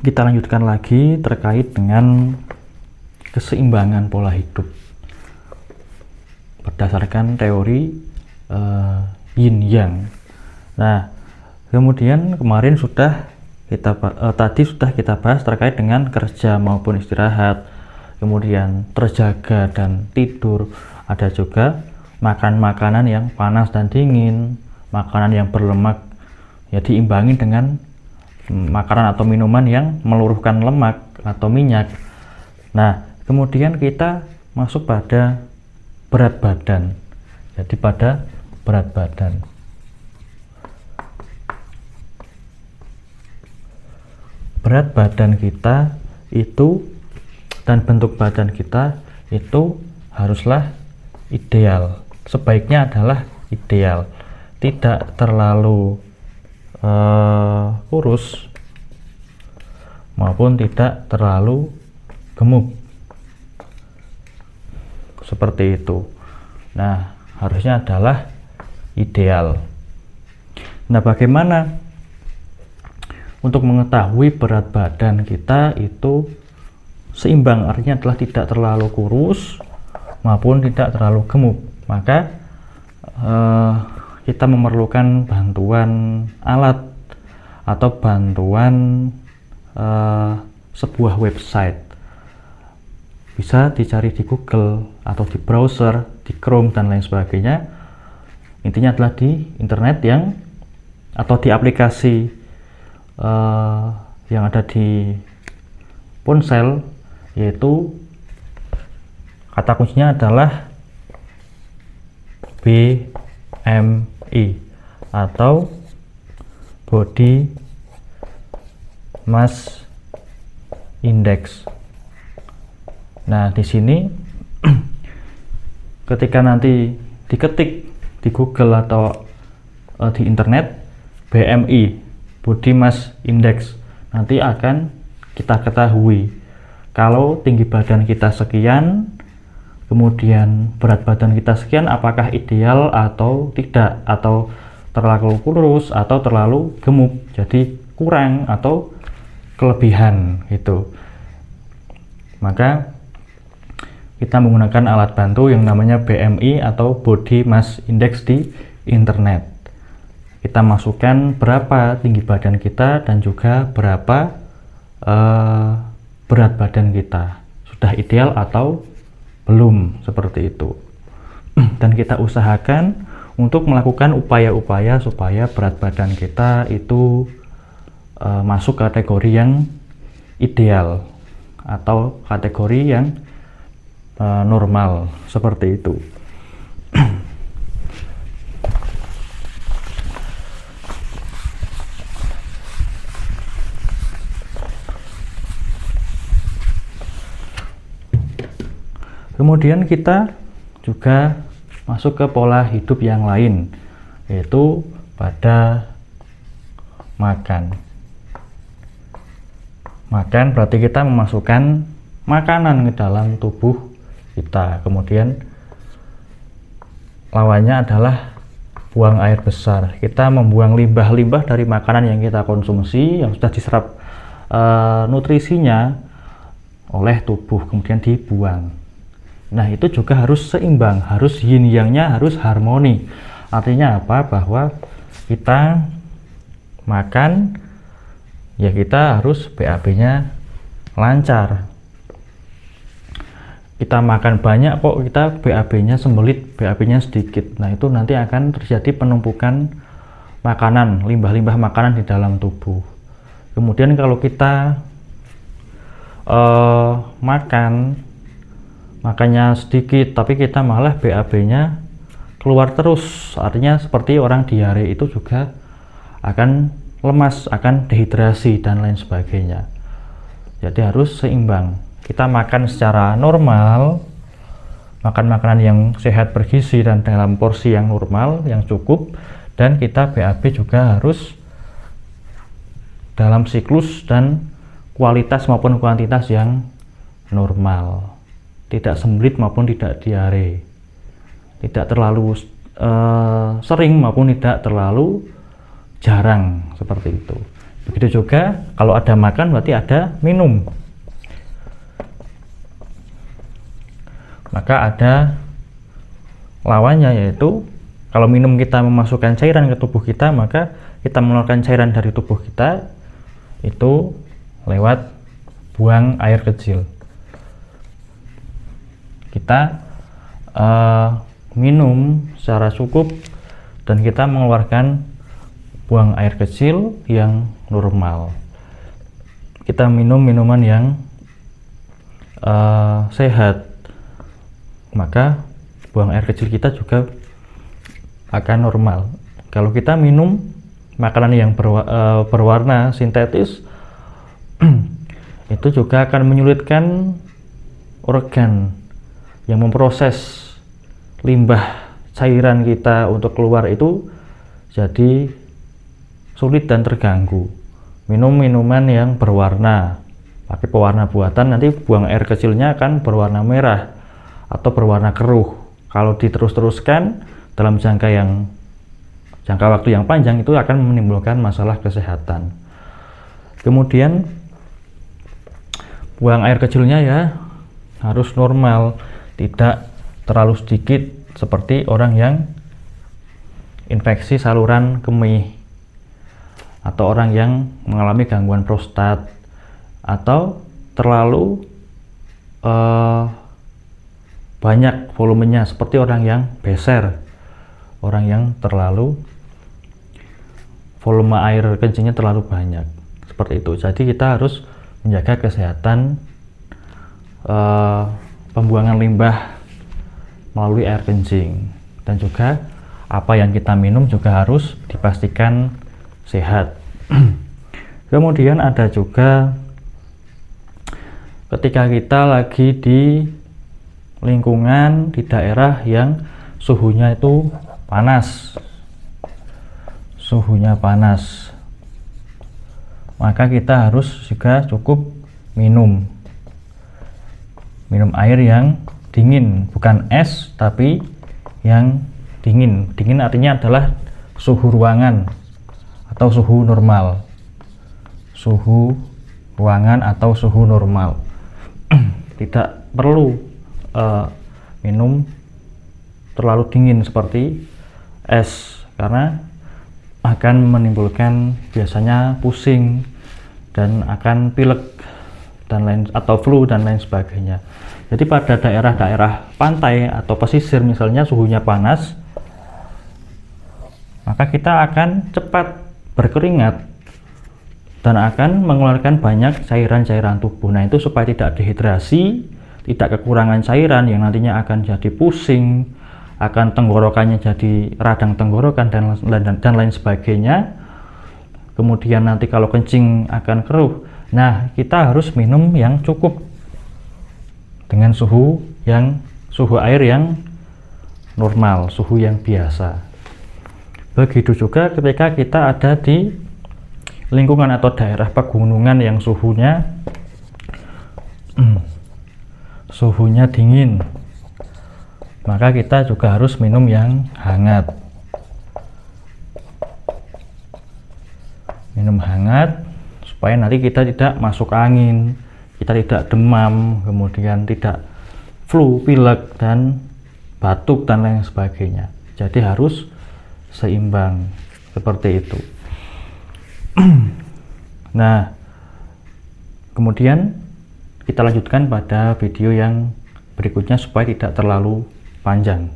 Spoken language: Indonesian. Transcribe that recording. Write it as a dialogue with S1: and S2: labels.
S1: kita lanjutkan lagi terkait dengan keseimbangan pola hidup berdasarkan teori yin yang. Nah, kemudian kemarin tadi sudah kita bahas terkait dengan kerja maupun istirahat, kemudian terjaga dan tidur. Ada juga makan makanan yang panas dan dingin, makanan yang berlemak, ya diimbangi dengan makanan atau minuman yang meluruhkan lemak atau minyak. Nah, kemudian kita masuk pada berat badan. Jadi pada berat badan. Berat badan kita itu dan bentuk badan kita itu haruslah ideal. Sebaiknya adalah ideal. Tidak terlalu kurus maupun tidak terlalu gemuk seperti itu. Nah, harusnya adalah ideal. Nah, bagaimana untuk mengetahui berat badan kita itu seimbang? Artinya adalah tidak terlalu kurus maupun tidak terlalu gemuk. Maka kita memerlukan bantuan alat atau bantuan sebuah website. Bisa dicari di Google atau di browser, di Chrome dan lain sebagainya. Intinya adalah di internet atau di aplikasi yang ada di ponsel, yaitu kata kuncinya adalah BMI atau Body Mass Index. Nah, di sini ketika nanti diketik di Google atau di internet BMI, Body Mass Index, nanti akan kita ketahui kalau tinggi badan kita sekian, kemudian berat badan kita sekian, apakah ideal atau tidak, atau terlalu kurus atau terlalu gemuk, jadi kurang atau kelebihan gitu. Maka kita menggunakan alat bantu yang namanya BMI atau Body Mass Index di internet. Kita masukkan berapa tinggi badan kita dan juga berapa berat badan kita, sudah ideal atau belum, seperti itu. Dan kita usahakan untuk melakukan upaya-upaya supaya berat badan kita itu masuk kategori yang ideal atau kategori yang normal, seperti itu. Kemudian kita juga masuk ke pola hidup yang lain, yaitu pada makan. Makan berarti kita memasukkan makanan ke dalam tubuh kita. Kemudian lawannya adalah buang air besar. Kita membuang limbah-limbah dari makanan yang kita konsumsi yang sudah diserap nutrisinya oleh tubuh, kemudian dibuang. Nah, itu juga harus seimbang, harus yin yang-nya harus harmoni. Artinya apa? Bahwa kita makan, ya kita harus BAB-nya lancar. Kita makan banyak kok kita BAB-nya sembelit, BAB-nya sedikit. Nah, itu nanti akan terjadi penumpukan makanan, limbah-limbah makanan di dalam tubuh. Kemudian kalau kita makannya sedikit tapi kita malah BAB-nya keluar terus, artinya seperti orang diare, itu juga akan lemas, akan dehidrasi dan lain sebagainya. Jadi harus seimbang. Kita makan secara normal, makan makanan yang sehat bergizi dan dalam porsi yang normal, yang cukup, dan kita BAB juga harus dalam siklus dan kualitas maupun kuantitas yang normal. Tidak sembelit maupun tidak diare, tidak terlalu sering maupun tidak terlalu jarang, seperti itu. Begitu juga kalau ada makan berarti ada minum. Maka ada lawannya, yaitu kalau minum kita memasukkan cairan ke tubuh kita, maka kita mengeluarkan cairan dari tubuh kita itu lewat buang air kecil. Kita minum secara cukup dan kita mengeluarkan buang air kecil yang normal. Kita minum minuman yang sehat, maka buang air kecil kita juga akan normal. Kalau kita minum makanan yang berwarna sintetis itu juga akan menyulitkan organ yang memproses limbah cairan kita untuk keluar itu jadi sulit dan terganggu. Minum minuman yang berwarna, pakai pewarna buatan, nanti buang air kecilnya akan berwarna merah atau berwarna keruh. Kalau diterus-teruskan dalam jangka waktu yang panjang itu akan menimbulkan masalah kesehatan. Kemudian buang air kecilnya ya harus normal, tidak terlalu sedikit seperti orang yang infeksi saluran kemih, atau orang yang mengalami gangguan prostat, atau terlalu banyak volumenya seperti orang yang beser, orang yang terlalu volume air kencingnya terlalu banyak, seperti itu. Jadi kita harus menjaga kesehatan pembuangan limbah melalui air kencing, dan juga apa yang kita minum juga harus dipastikan sehat. Kemudian ada juga ketika kita lagi di lingkungan di daerah yang suhunya itu panas, maka kita harus juga cukup minum air yang dingin, bukan es tapi yang dingin. Dingin artinya adalah suhu ruangan atau suhu normal. Tidak perlu minum terlalu dingin seperti es, karena akan menimbulkan biasanya pusing dan akan pilek dan lain, atau flu dan lain sebagainya. Jadi pada daerah-daerah pantai atau pesisir misalnya suhunya panas, maka kita akan cepat berkeringat dan akan mengeluarkan banyak cairan-cairan tubuh. Nah, itu supaya tidak dehidrasi, tidak kekurangan cairan yang nantinya akan jadi pusing, akan tenggorokannya jadi radang tenggorokan dan lain sebagainya. Kemudian nanti kalau kencing akan keruh. Nah, kita harus minum yang cukup dengan suhu air yang normal, suhu yang biasa. Begitu juga ketika kita ada di lingkungan atau daerah pegunungan yang suhunya dingin, maka kita juga harus minum yang hangat. Minum hangat supaya nanti kita tidak masuk angin, kita tidak demam, kemudian tidak flu, pilek, dan batuk dan lain sebagainya. Jadi harus seimbang seperti itu. Nah, kemudian kita lanjutkan pada video yang berikutnya supaya tidak terlalu panjang.